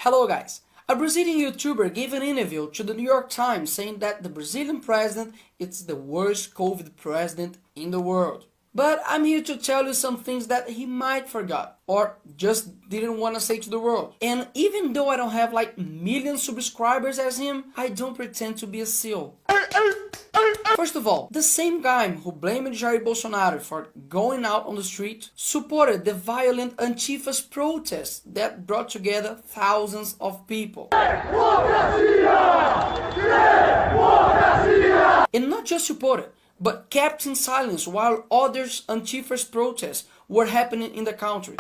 Hello guys! A Brazilian YouTuber gave an interview to the New York Times saying that the Brazilian president is the worst COVID president in the world. But I'm here to tell you some things that he might forgot or just didn't want to say to the world. And even though I don't have like million subscribers as him, I don't pretend to be a seal. First of all, the same guy who blamed Jair Bolsonaro for going out on the street supported the violent Antifa's protests that brought together thousands of people. And not just supported, but kept in silence while others Antifa's protests were happening in the country.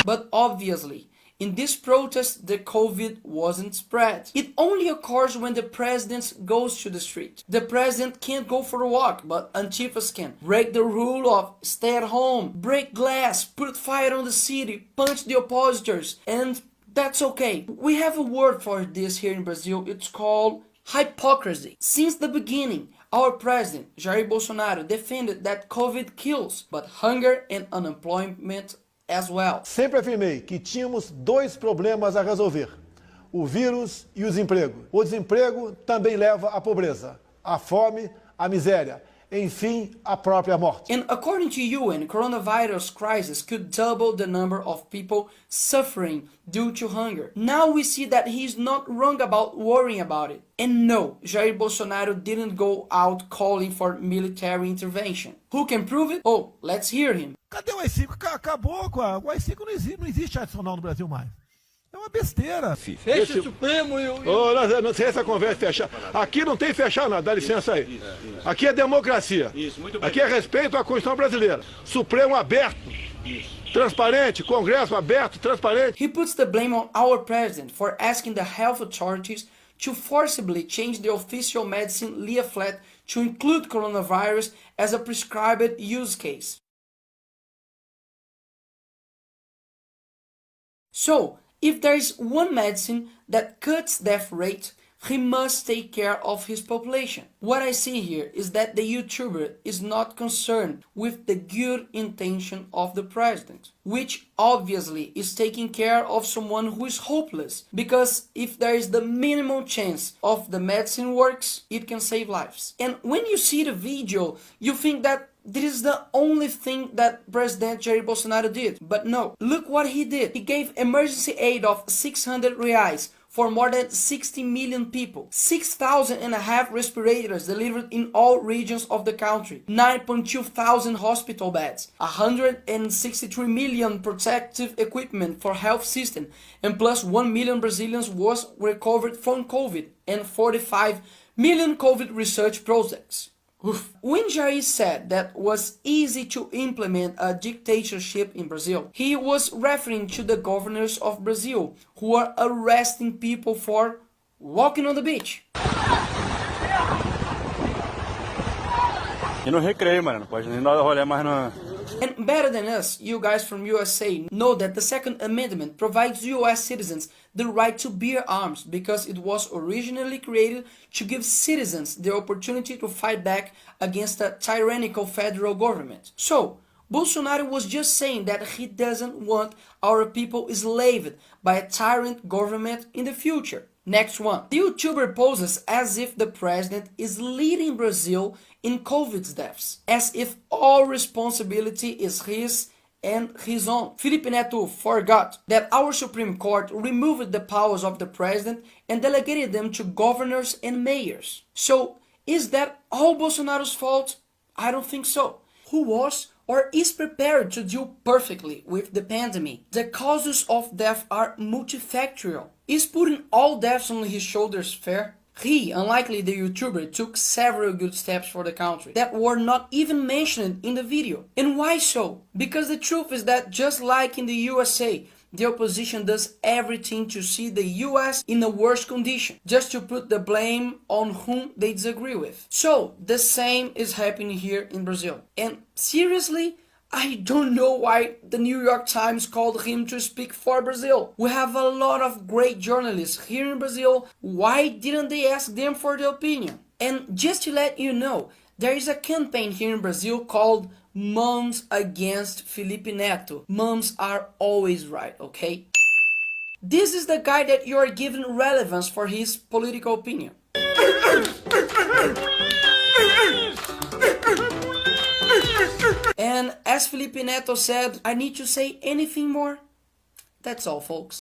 But obviously, in this protest, the COVID wasn't spread. It only occurs when the president goes to the street. The president can't go for a walk, but Antifas can. Break the rule of stay at home, break glass, put fire on the city, punch the oppositors, and that's okay. We have a word for this here in Brazil. It's called hypocrisy. Since the beginning, our president, Jair Bolsonaro, defended that COVID kills, but hunger and unemployment as well. Sempre afirmei que tínhamos dois problemas a resolver: o vírus e o desemprego. O desemprego também leva à pobreza, à fome, à miséria, enfim, à própria morte. And according to UN, coronavirus crisis could double the number of people suffering due to hunger. Now we see that he's not wrong about worrying about it. And no, Jair Bolsonaro didn't go out calling for military intervention. Who can prove it? Oh, let's hear him. Cadê o AI-5? Acabou com o AI-5, não existe adicional no Brasil mais. É uma besteira. Fecha o Supremo e o... Não sei essa conversa fechar. Aqui não tem fechar nada, dá licença aí. Aqui é democracia. Isso, muito bem. Aqui é respeito à Constituição brasileira. Supremo aberto. Transparente, Congresso aberto, transparente. He puts the blame on our president for asking the health authorities to forcibly change the official medicine leaflet to include coronavirus as a prescribed use case. So, if there is one medicine that cuts death rate, he must take care of his population. What I see here is that the YouTuber is not concerned with the good intention of the president, which obviously is taking care of someone who is hopeless, because if there is the minimal chance of the medicine works, it can save lives. And when you see the video, you think that this is the only thing that President Jair Bolsonaro did. But no, look what he did. He gave emergency aid of 600 reais for more than 60 million people. 6,500 respirators delivered in all regions of the country. 9.2 thousand hospital beds. 163 million protective equipment for health system. And plus 1 million Brazilians was recovered from COVID. And 45 million COVID research projects. When Jair said that was easy to implement a dictatorship in Brazil, he was referring to the governors of Brazil who are arresting people for walking on the beach. E no recreio, mano, não pode nem dar rolê mais no... And better than us, you guys from USA know that the Second Amendment provides US citizens the right to bear arms because it was originally created to give citizens the opportunity to fight back against a tyrannical federal government. So, Bolsonaro was just saying that he doesn't want our people enslaved by a tyrant government in the future. Next one. The YouTuber poses as if the president is leading Brazil in COVID deaths, as if all responsibility is his and his own. Felipe Neto forgot that our Supreme Court removed the powers of the president and delegated them to governors and mayors. So, is that all Bolsonaro's fault? I don't think so. Who was or is prepared to deal perfectly with the pandemic? The causes of death are multifactorial. Is putting all deaths on his shoulders fair? He, unlikely the YouTuber, took several good steps for the country that were not even mentioned in the video. And why so? Because the truth is that just like in the USA, the opposition does everything to see the US in a worse condition, just to put the blame on whom they disagree with. So, the same is happening here in Brazil. And seriously, I don't know why the New York Times called him to speak for Brazil. We have a lot of great journalists here in Brazil. Why didn't they ask them for their opinion? And just to let you know, there is a campaign here in Brazil called moms against Felipe Neto. Moms are always right, okay? This is the guy that you are giving relevance for his political opinion. And as Felipe Neto said, I need to say anything more? That's all, folks.